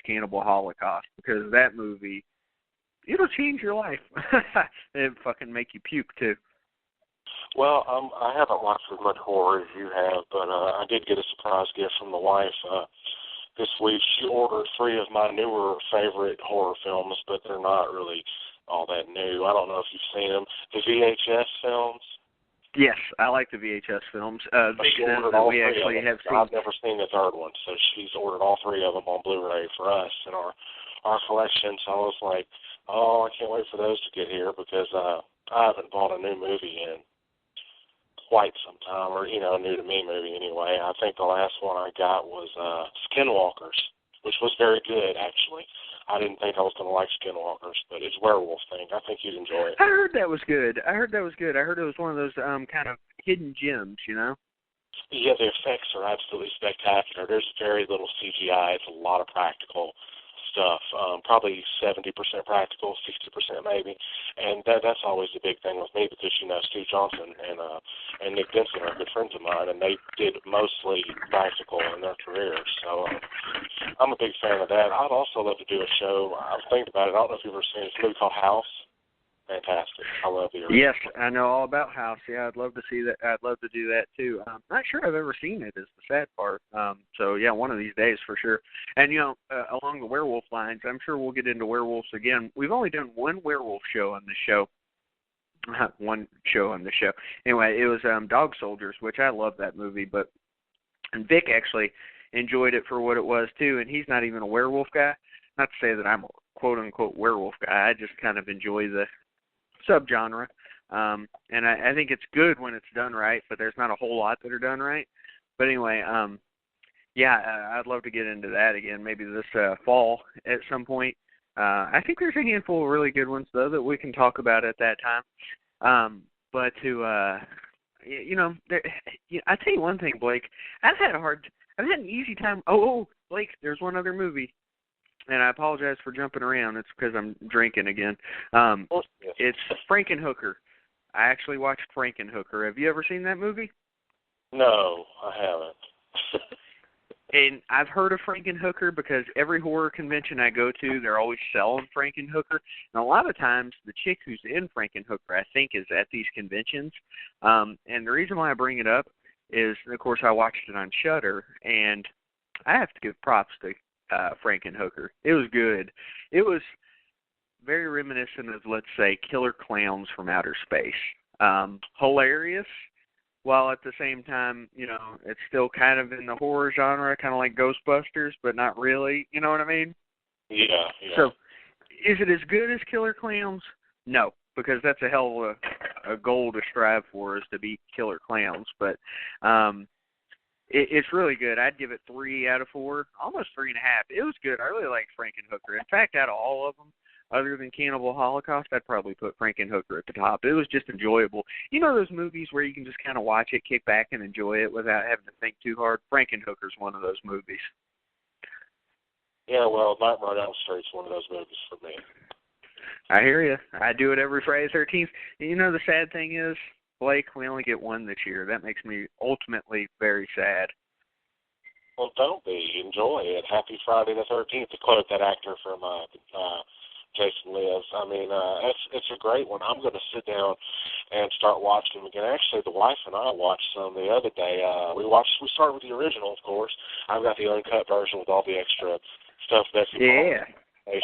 Cannibal Holocaust, because that movie, it'll change your life. It'll fucking make you puke, too. Well, I haven't watched as much horror as you have, but I did get a surprise gift from the wife this week. She ordered 3 of my newer favorite horror films, but they're not really all that new. I don't know if you've seen them. The VHS films. Yes, I like the VHS films. Vic she says ordered that all we 3 actually of them. have seen. I've never seen the third one, so she's ordered all 3 of them on Blu-ray for us in our collection. So I was like, oh, I can't wait for those to get here, because I haven't bought a new movie in quite some time, or, a new to me movie anyway. I think the last one I got was Skinwalkers, which was very good, actually. I didn't think I was going to like Skinwalkers, but it's a werewolf thing. I think you'd enjoy it. I heard that was good. I heard it was one of those kind of hidden gems, Yeah, the effects are absolutely spectacular. There's very little CGI. It's a lot of practical stuff, probably 70% practical, 60% maybe, and that's always the big thing with me, because Steve Johnson and Nick Benson are good friends of mine, and they did mostly practical in their careers, so I'm a big fan of that. I'd also love to do a show. I was thinking about it. I don't know if you've ever seen this movie called House. Fantastic. I love the original. Yes, I know all about House. Yeah, I'd love to see that. I'd love to do that too. Not sure I've ever seen it, is the sad part. So yeah, one of these days for sure. And along the werewolf lines, I'm sure we'll get into werewolves again. We've only done one werewolf show on the show. One show on the show. Anyway, it was Dog Soldiers, which I love that movie, and Vic actually enjoyed it for what it was too. And he's not even a werewolf guy. Not to say that I'm a quote unquote werewolf guy. I just kind of enjoy the subgenre, and I think it's good when it's done right, but there's not a whole lot that are done right. But anyway, I'd love to get into that again, maybe this fall at some point. I think there's a handful of really good ones, though, that we can talk about at that time. But I tell you one thing, Blake, I've had an easy time. Oh, Blake, there's one other movie. And I apologize for jumping around. It's because I'm drinking again. It's Frankenhooker. I actually watched Frankenhooker. Have you ever seen that movie? No, I haven't. And I've heard of Frankenhooker because every horror convention I go to, they're always selling Frankenhooker. And a lot of times, the chick who's in Frankenhooker, I think, is at these conventions. And the reason why I bring it up is, of course, I watched it on Shudder, and I have to give props to Frankenhooker. It was good. It was very reminiscent of, let's say, Killer Clowns from Outer Space. Hilarious, while at the same time, it's still kind of in the horror genre, kind of like Ghostbusters, but not really. You know what I mean? Yeah. So, is it as good as Killer Clowns? No, because that's a hell of a goal to strive for, is to beat Killer Clowns. But it's really good. I'd give it 3 out of 4, almost 3.5. It was good. I really liked Frankenhooker. In fact, out of all of them, other than Cannibal Holocaust, I'd probably put Frankenhooker at the top. It was just enjoyable. You know those movies where you can just kind of watch it, kick back, and enjoy it without having to think too hard? Frankenhooker's one of those movies. Yeah, well, Nightmare on Elm Street's one of those movies for me. I hear you. I do it every Friday the 13th. The sad thing is, Blake, we only get one this year. That makes me ultimately very sad. Well, don't be. Enjoy it. Happy Friday the 13th, to quote that actor from Jason Lives. I mean, it's a great one. I'm going to sit down and start watching them again. Actually, the wife and I watched some the other day. We started with the original, of course. I've got the uncut version with all the extra stuff that's involved. And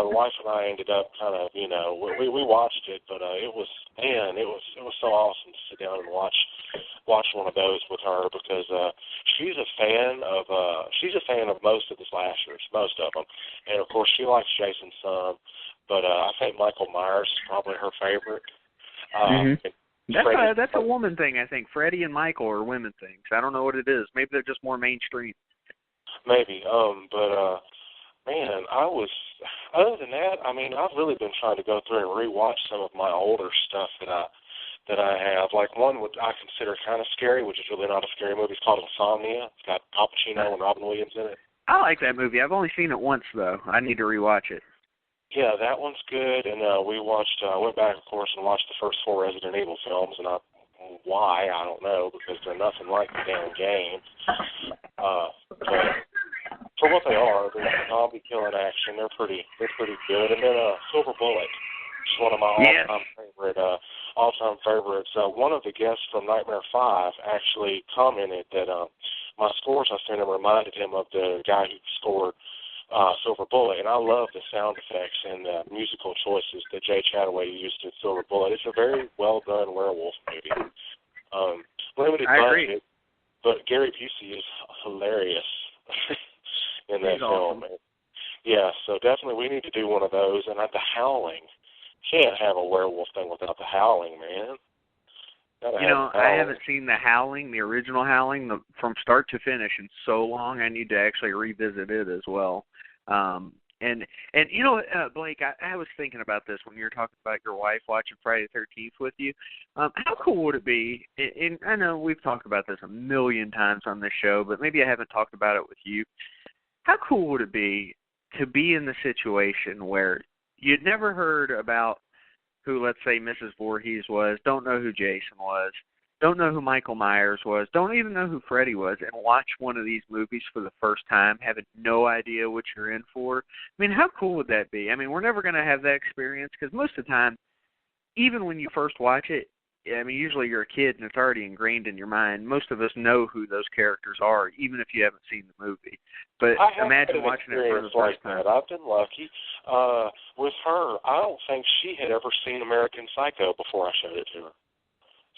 the wife and I ended up kind of, we watched it, but it was so awesome to sit down and watch one of those with her, because she's a fan of most of the slashers, most of them, and of course she likes Jason some, but I think Michael Myers is probably her favorite. That's a woman thing, I think. Freddy and Michael are women things. I don't know what it is. Maybe they're just more mainstream. Maybe, man, other than that, I mean, I've really been trying to go through and rewatch some of my older stuff that I have. Like one I consider kind of scary, which is really not a scary movie. It's called Insomnia. It's got Al Pacino and Robin Williams in it. I like that movie. I've only seen it once, though. I need to rewatch it. Yeah, that one's good. And we watched, I went back, of course, and watched the first 4 Resident Evil films, and why, I don't know, because they're nothing like the damn game. But for what they are, the zombie killing action, they're pretty good. And then Silver Bullet, which is one of my all-time favorites. One of the guests from Nightmare 5 actually commented that my scores I sent him reminded him of the guy who scored Silver Bullet, and I love the sound effects and the musical choices that Jay Chataway used in Silver Bullet. It's a very well-done werewolf movie. Limited budget, but Gary Busey is hilarious in that film. Awesome. Yeah, so definitely we need to do one of those. And The Howling. Can't have a werewolf thing without The Howling, man. I haven't seen The Howling, the original Howling, from start to finish in so long. I need to actually revisit it as well. And Blake, I was thinking about this when you were talking about your wife watching Friday the 13th with you. How cool would it be, and I know we've talked about this a million times on this show, but maybe I haven't talked about it with you. How cool would it be to be in the situation where you'd never heard about who, let's say, Mrs. Voorhees was, don't know who Jason was, don't know who Michael Myers was, don't even know who Freddy was, and watch one of these movies for the first time, having no idea what you're in for? I mean, how cool would that be? I mean, we're never going to have that experience because most of the time, even when you first watch it, I mean, usually you're a kid and it's already ingrained in your mind. Most of us know who those characters are, even if you haven't seen the movie. But imagine watching it for the first time. I've been lucky. With her, I don't think she had ever seen American Psycho before I showed it to her.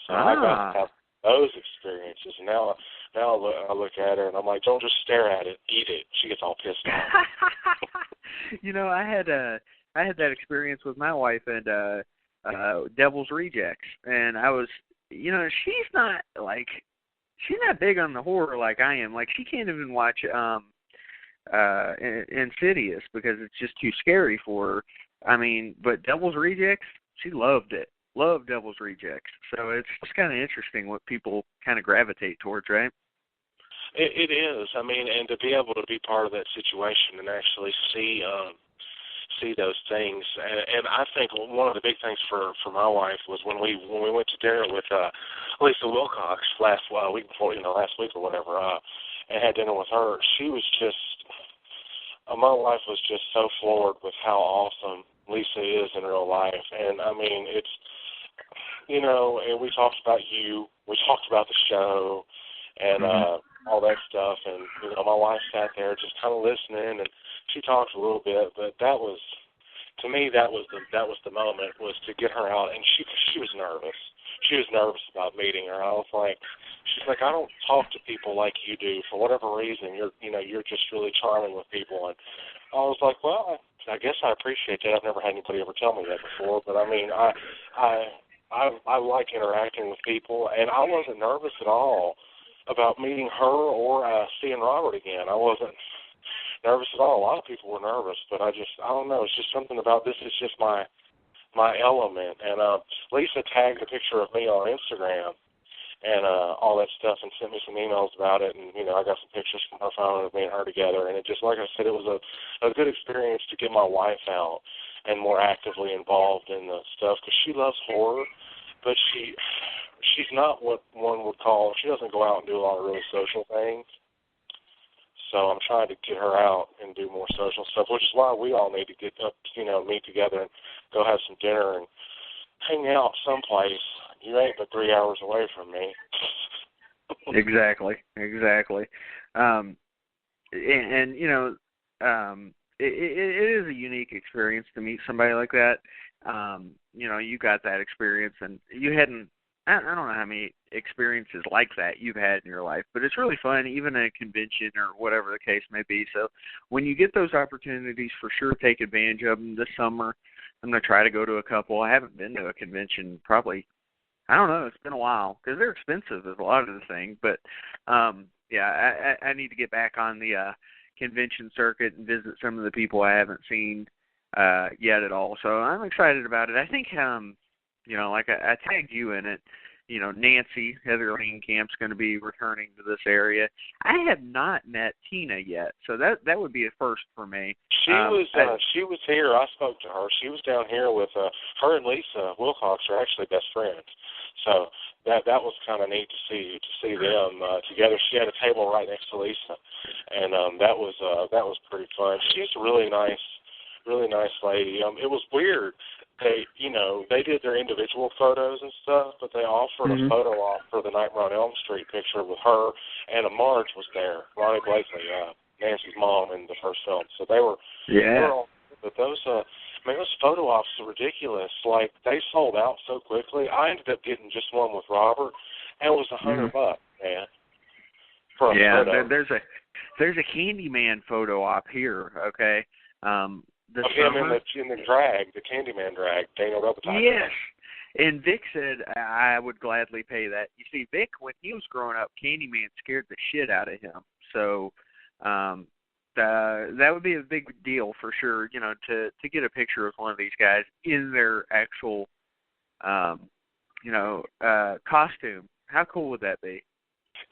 So I got to have those experiences. Now I look at her and I'm like, don't just stare at it, eat it. She gets all pissed off. I had that experience with my wife and Devil's Rejects, and I was, she's not big on the horror like I am. Like, she can't even watch Insidious because it's just too scary for her. I mean, but Devil's Rejects, she loved it. Loved Devil's Rejects. So it's kind of interesting what people kind of gravitate towards, right? It is. I mean, and to be able to be part of that situation and actually see those things. And I think one of the big things for my wife was when we went to dinner with Lisa Wilcox last week or whatever, and had dinner with her. She was just, my wife was just so floored with how awesome Lisa is in real life. And I mean, it's, and we talked about you, we talked about the show, and all that stuff. And my wife sat there just kind of listening, and she talked a little bit, but that was, to me, that was the moment, was to get her out. And she was nervous. She was nervous about meeting her. I was like, she's like, I don't talk to people like you do. For whatever reason, you're just really charming with people. And I was like, well, I guess I appreciate that. I've never had anybody ever tell me that before. But I mean, I like interacting with people, and I wasn't nervous at all about meeting her or seeing Robert again. I wasn't nervous at all. A lot of people were nervous, but I don't know. It's just something about this. It's just my element. And Lisa tagged a picture of me on Instagram and all that stuff, and sent me some emails about it. And I got some pictures from her phone of me and her together. And it just, like I said, it was a good experience to get my wife out and more actively involved in the stuff, because she loves horror, but she's not what one would call. She doesn't go out and do a lot of really social things. So I'm trying to get her out and do more social stuff, which is why we all need to get up, meet together and go have some dinner and hang out someplace. You ain't but 3 hours away from me. Exactly. It is a unique experience to meet somebody like that. You got that experience, and you hadn't. I don't know how many experiences like that you've had in your life, but it's really fun, even at a convention or whatever the case may be. So when you get those opportunities, for sure take advantage of them. This summer, I'm going to try to go to a couple. I haven't been to a convention probably, I don't know, it's been a while, because they're expensive as a lot of the things. But, I need to get back on the convention circuit and visit some of the people I haven't seen yet at all. So I'm excited about it. I think, like I tagged you in it, Nancy, Heather Camp's going to be returning to this area. I have not met Tina yet, so that would be a first for me. She was here. I spoke to her. She was down here with her and Lisa Wilcox are actually best friends. So that was kind of neat to see them together. She had a table right next to Lisa, and that was pretty fun. She's a really nice lady. It was weird. They did their individual photos and stuff, but they offered a photo op for the Nightmare on Elm Street picture with her, and Marge was there, Ronnie Blakely, Nancy's mom in the first film. So they were all, but those photo ops are ridiculous. Like, they sold out so quickly. I ended up getting just one with Robert, and it was $100, man. For a photo. There's a Candyman photo op here, okay? Of him in the drag, the Candyman drag, Daniel Robitaille. Yes. And Vic said, I would gladly pay that. You see, Vic, when he was growing up, Candyman scared the shit out of him. So that would be a big deal for sure, to get a picture of one of these guys in their actual, costume. How cool would that be?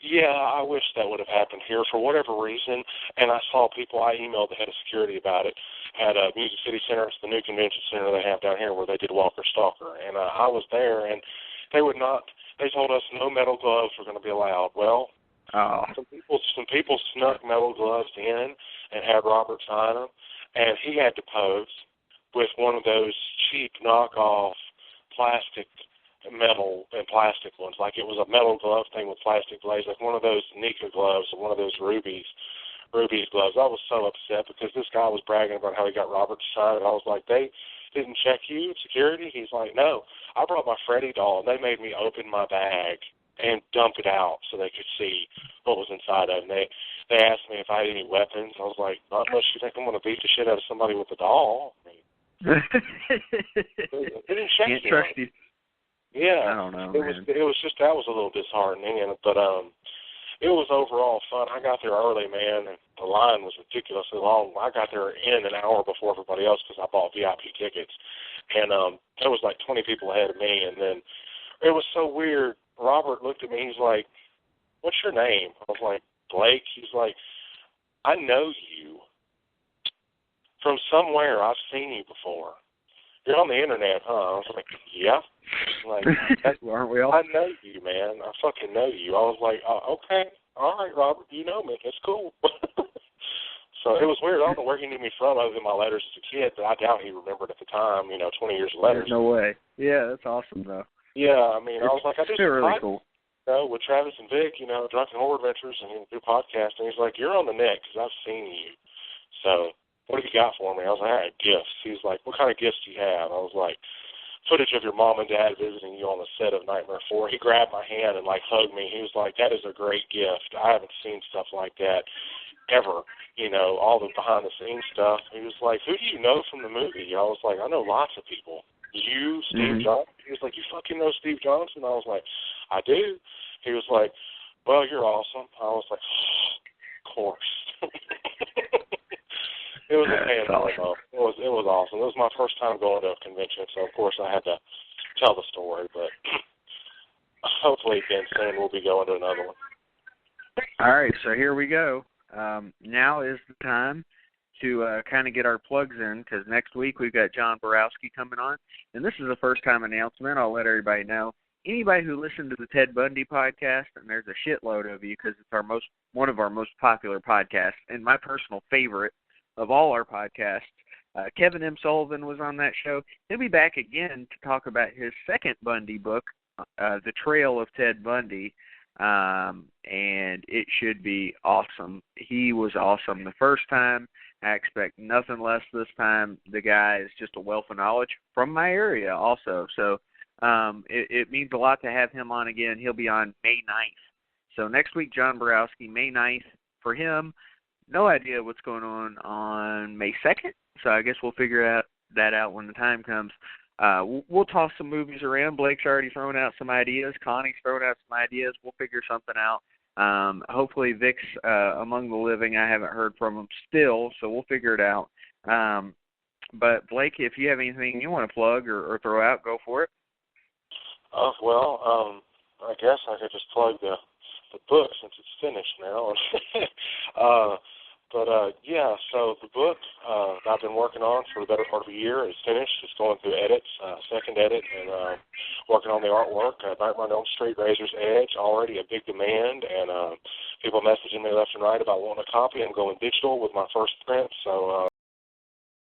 Yeah, I wish that would have happened here for whatever reason. And I saw people, I emailed the head of security about it at Music City Center. It's the new convention center they have down here where they did Walker Stalker. And I was there, and they told us no metal gloves were going to be allowed. Well, some people snuck metal gloves in and had Robert sign them, and he had to pose with one of those cheap knockoff metal and plastic ones. Like, it was a metal glove thing with plastic blades, like one of those Nika gloves or one of those Ruby's gloves. I was so upset because this guy was bragging about how he got Robert to sign it. I was like, they didn't check you, security? He's like, no, I brought my Freddy doll, and they made me open my bag and dump it out so they could see what was inside of it. And they asked me if I had any weapons. I was like, not unless you think I'm going to beat the shit out of somebody with a doll. I mean, they didn't check Can't trust you. Yeah, I don't know. It was just, that was a little disheartening, but it was overall fun. I got there early, man, and the line was ridiculously long. I got there in an hour before everybody else because I bought VIP tickets, and there was like 20 people ahead of me, and then it was so weird. Robert looked at me. He's like, "What's your name?" I was like, "Blake." He's like, "I know you from somewhere. I've seen you before. You're on the internet, huh?" I was like, "Yeah." Like, aren't we all? I know you, man. I fucking know you. I was like, okay, all right, Robert, you know me. It's cool. So it was weird. I don't know where he knew me from other than my letters as a kid, but I doubt he remembered at the time, 20 years of letters. There's no way. Yeah, that's awesome, though. Yeah, I mean, I was like, I just really cool. With Travis and Vic, Drunken Horror Adventures, and do podcast, and he's like, you're on the net because I've seen you. So what have you got for me? I was like, all right, gifts. He's like, what kind of gifts do you have? I was like, footage of your mom and dad visiting you on the set of Nightmare 4. He grabbed my hand and, hugged me. He was like, that is a great gift. I haven't seen stuff like that ever, all the behind-the-scenes stuff. He was like, who do you know from the movie? I was like, I know lots of people. You, Steve Johnson? He was like, you fucking know Steve Johnson? I was like, I do. He was like, well, you're awesome. I was like, of course. It was a fan awesome. It was awesome. It was my first time going to a convention, so of course I had to tell the story. But hopefully again soon we'll be going to another one. All right, so here we go. Now is the time to kind of get our plugs in, because next week we've got John Borowski coming on, and this is a first-time announcement. I'll let everybody know. Anybody who listened to the Ted Bundy podcast, and there's a shitload of you because it's one of our most popular podcasts, and my personal favorite of all our podcasts. Kevin M. Sullivan was on that show. He'll be back again to talk about his second Bundy book, The Trail of Ted Bundy, and it should be awesome. He was awesome the first time. I expect nothing less this time. The guy is just a wealth of knowledge from my area also. So it means a lot to have him on again. He'll be on May 9th. So next week, John Borowski, May 9th for him. No idea what's going on May 2nd, so I guess we'll figure that out when the time comes. We'll toss some movies around. Blake's already thrown out some ideas. Connie's thrown out some ideas. We'll figure something out. Hopefully Vic's among the living. I haven't heard from him still, so we'll figure it out. But, Blake, if you have anything you want to plug or throw out, go for it. I guess I could just plug the book since it's finished now. Yeah, so the book that I've been working on for the better part of a year is finished. It's going through edits, second edit, and working on the artwork. Nightmare on Elm Street, Razor's Edge, already a big demand, and people messaging me left and right about wanting a copy. I'm going digital with my first print, so